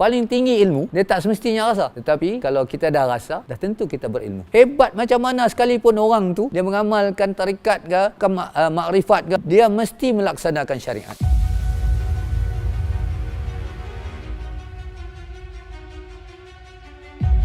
paling tinggi ilmu, dia tak semestinya rasa. Tetapi kalau kita dah rasa, dah tentu kita berilmu. Hebat macam mana sekalipun orang tu, dia mengamalkan tarikat ke makrifat ke, dia mesti melaksanakan syariat.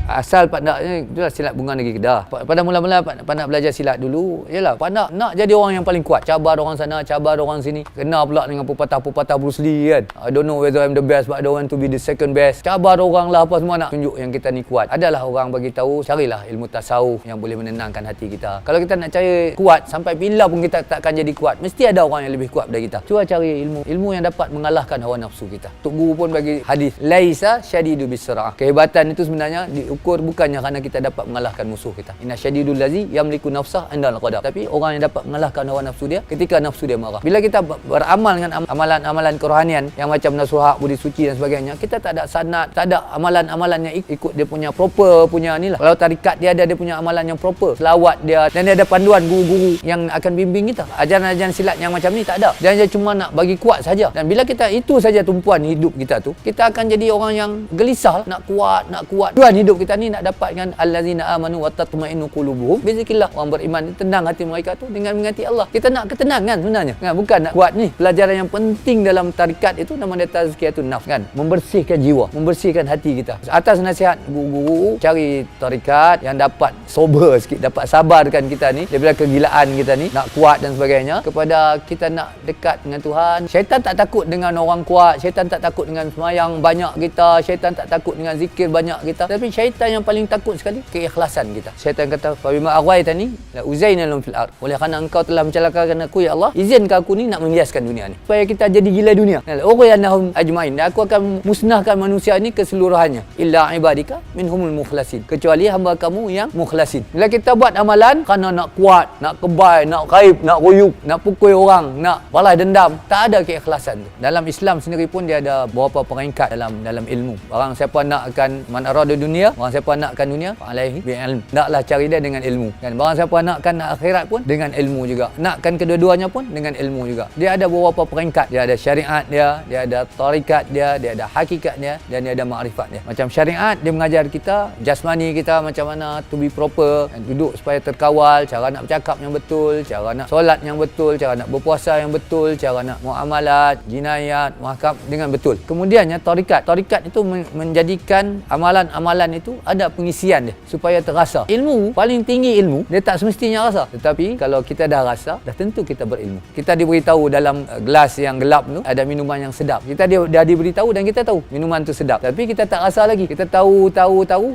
Asal Pak Nak ni itulah silat Bunga Negeri Kedah. Pada mula-mula Pak Nak belajar silat dulu, yalah Pak Nak jadi orang yang paling kuat. Cabar orang sana, cabar orang sini. Kena pula dengan pepatah-pepatah Bruce Lee kan. I don't know whether I'm the best, but I don't want to be the second best. Cabar orang lah apa semua, nak tunjuk yang kita ni kuat. Adalah orang bagi tahu, carilah ilmu tasawuf yang boleh menenangkan hati kita. Kalau kita nak cari kuat, sampai bila pun kita takkan jadi kuat, mesti ada orang yang lebih kuat dari kita. Cuba cari ilmu yang dapat mengalahkan hawa nafsu kita. Tok Guru pun bagi hadis, laisa syadidu bisra'ah. Kehebatan itu sebenarnya ukur bukannya kerana kita dapat mengalahkan musuh kita. Inna syadidul lazi yamliku nafsah indal qadar. Tapi orang yang dapat mengalahkan hawa nafsu dia ketika nafsu dia marah. Bila kita beramal dengan amalan-amalan kerohanian yang macam nasuhah, budi suci dan sebagainya, kita tak ada sanad, tak ada amalan-amalan yang ikut dia punya proper punya ni lah. Kalau tarikat dia ada dia punya amalan yang proper, selawat dia, dan dia ada panduan guru-guru yang akan bimbing kita. Ajaran-ajaran silat yang macam ni tak ada. Dan dia cuma nak bagi kuat saja. Dan bila kita itu saja tumpuan hidup kita tu, kita akan jadi orang yang gelisah, nak kuat. Tujuan hidup kita ni nak dapatkan allazina amanu wa tatma'innu qulubuhum bizikrillah. Orang beriman tenang hati mereka tu dengan mengingati Allah. Kita nak ketenangan sebenarnya. Kan? Bukan nak kuat ni. Pelajaran yang penting dalam tarikat itu nama dia tazkiyatun nafs kan. Membersihkan jiwa, membersihkan hati kita. Atas nasihat guru-guru, cari tarikat yang dapat sober sikit, dapat sabarkan kita ni daripada kegilaan kita ni, nak kuat dan sebagainya. Kepada kita nak dekat dengan Tuhan. Syaitan tak takut dengan orang kuat, syaitan tak takut dengan semayang banyak kita, syaitan tak takut dengan zikir banyak kita. Tapi syaitan yang paling takut sekali keikhlasan kita. Syaitan kata, "Fa bima aghwaytani la uzaina lahum fil ard." Oleh kerana engkau telah mencelakakan aku ya Allah, izinkan aku ni nak menghiaskan dunia ni supaya kita jadi gila dunia. Ughyanahum ajmain. Aku akan musnahkan manusia ni keseluruhannya. Illa ibadika minhumul mukhlasin. Kecuali hamba kamu yang mukhlasin. Bila kita buat amalan kerana nak kuat, nak kebal, nak khaib, nak ruyuk, nak pukul orang, nak balas dendam, tak ada keikhlasan tu. Dalam Islam sendiri pun dia ada beberapa peringkat dalam ilmu. Barang siapa nakkan man arada dunia, barang siapa nakkan dunia, alaihi bi ilm. Naklah cari dia dengan ilmu. Kan barang siapa nakkan akhirat pun dengan ilmu juga. Nakkan kedua-duanya pun dengan ilmu juga. Dia ada beberapa peringkat. Dia ada syariat dia ada tarikat dia ada hakikat dia, dan dia ada makrifat dia. Macam syariat dia mengajar kita jasmani kita macam mana to be proper, duduk supaya terkawal, cara nak bercakap yang betul, cara nak solat yang betul, cara nak berpuasa yang betul, cara nak muamalat, jinayat, mahkam dengan betul. Kemudiannya tarikat itu menjadikan amalan-amalan itu ada pengisian dia supaya terasa. Ilmu, paling tinggi ilmu, dia tak semestinya rasa. Tetapi kalau kita dah rasa, dah tentu kita berilmu. Kita diberitahu dalam gelas yang gelap tu ada minuman yang sedap. Kita dah diberitahu dan kita tahu minuman tu sedap. Tapi kita tak rasa lagi. Kita tahu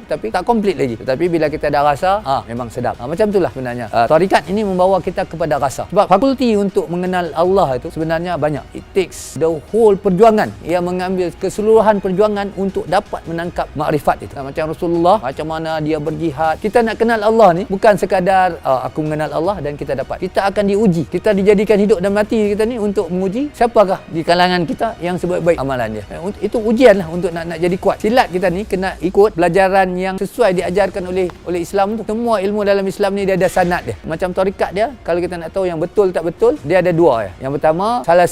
tapi tak komplit lagi. Tetapi bila kita dah rasa, memang sedap. Macam itulah sebenarnya. Tarikat ini membawa kita kepada rasa. Sebab fakulti untuk mengenal Allah itu sebenarnya banyak. It takes the whole perjuangan. Ia mengambil keseluruhan perjuangan untuk dapat menangkap makrifat itu. Macam Rasulullah, macam mana dia berjihad. Kita nak kenal Allah ni bukan sekadar aku mengenal Allah dan kita dapat. Kita akan diuji. Kita dijadikan hidup dan mati kita ni untuk menguji siapakah di kalangan kita yang sebaik-baik amalan dia. Itu ujian lah untuk nak jadi kuat. Silat kita ni kena ikut pelajaran yang sesuai diajarkan oleh Islam tu. Semua ilmu dalam Islam ni dia ada sanad dia. Macam tarikat dia, kalau kita nak tahu yang betul tak betul, dia ada dua ya. Yang pertama salah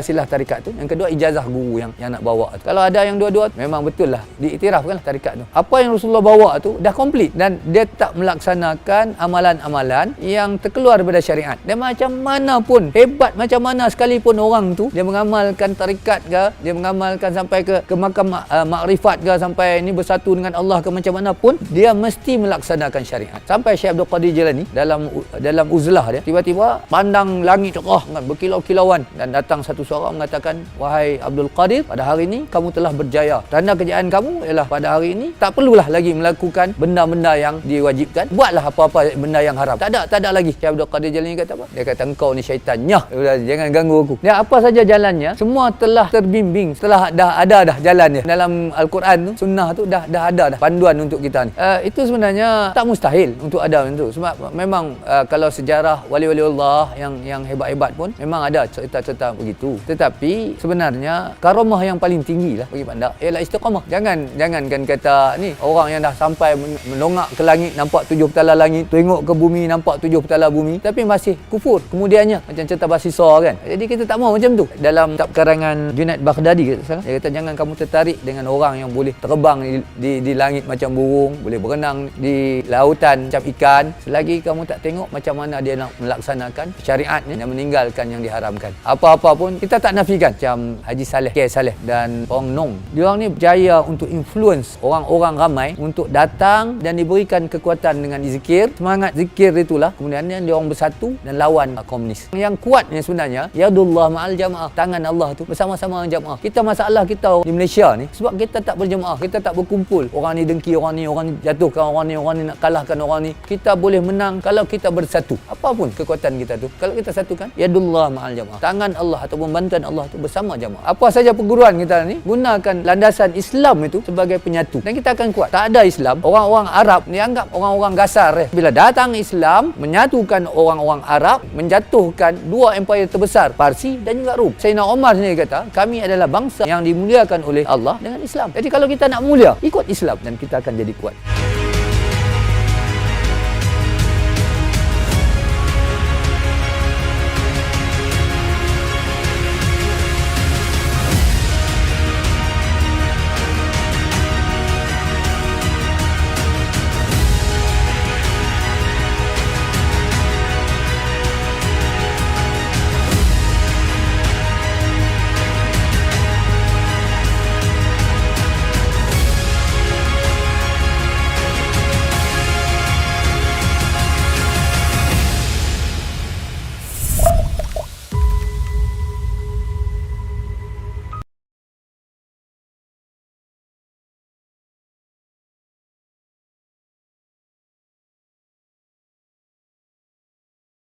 silah tarikat tu. Yang kedua ijazah guru yang nak bawa tu. Kalau ada yang dua-dua memang betul lah, diiktirafkanlah tarikat tu. Apa yang Rasulullah bawa tu dah komplit dan dia tak melaksanakan amalan-amalan yang terkeluar daripada syariat. Dan macam mana pun, hebat macam mana sekalipun orang tu, dia mengamalkan tarikat ke, dia mengamalkan sampai ke makam makrifat ke, sampai ni bersatu dengan Allah ke, macam mana pun dia mesti melaksanakan syariat. Sampai Syekh Abdul Qadir Jilani dalam uzlah dia tiba-tiba pandang langit cerah kan, berkilau-kilauan, dan datang satu suara mengatakan, "Wahai Abdul Qadir, pada hari ini kamu telah berjaya. Tanda kejayaan kamu ialah pada hari ini tak perlulah lagi melakukan benda-benda yang diwajibkan. Buatlah apa-apa benda yang haram. Tak ada lagi." Syekh Abdul Qadir Jilani kata apa? Dia kata, "Engkau ni syaitan. Nyah, jangan ganggu aku." Dia apa saja jalannya, semua telah terbimbing, setelah dah ada jalannya. Dalam Al-Quran tu, sunnah tu dah ada panduan untuk kita ni. Itu sebenarnya tak mustahil untuk ada itu. Sebab memang kalau sejarah wali-wali Allah yang hebat-hebat pun memang ada cerita-cerita begitu. Tetapi sebenarnya karamah yang paling tinggi lah bagi Pak Nak ialah istiqamah. Jangankan kata ni, orang yang dah sampai menongak ke langit, nampak 7 petala langit, tengok ke bumi, nampak 7 petala bumi, tapi masih kufur kemudiannya, macam cerita Basisar kan. Jadi kita tak mahu macam tu. Dalam kitab karangan Junaid Baghdadi, dia kata jangan kamu tertarik dengan orang yang boleh terbang di langit macam burung, boleh berenang di lautan macam ikan, selagi kamu tak tengok macam mana dia nak melaksanakan syariatnya dan meninggalkan yang diharamkan. Apa-apa pun kita tak nafikan. Macam Haji Saleh, K. Saleh dan orang Nong, diorang ni berjaya untuk influence orang-orang ramai untuk datang dan diberikan kekuatan dengan zikir. Semangat zikir itulah kemudian diorang bersatu dan lawan komunis. Yang kuatnya sebenarnya yadullah ma'al jamaah, tangan Allah tu bersama-sama dengan jamaah. Kita masalah kita di Malaysia ni sebab kita tak berjemaah, kita tak berkumpul. Orang ni dengki orang ni jatuhkan orang ni nak kalahkan orang ni. Kita boleh menang kalau kita bersatu. Apapun kekuatan kita tu, kalau kita satukan, yadullah ma'al jamaah, tangan Allah ataupun bantuan Allah tu bersama jamaah. Apa saja perguruan kita ni, gunakan landasan Islam itu sebagai penyatu dan kita akan kuat. Tak ada Islam, orang-orang Arab ni anggap orang-orang gasar. Bila datang Islam, menyatukan orang-orang Arab, menjatuhkan dua empire terbesar, Parsi dan juga Rom. Sayyidina Umar sendiri kata, kami adalah bangsa yang dimuliakan oleh Allah dengan Islam. Jadi kalau kita nak mulia, ikut Islam dan kita akan jadi kuat.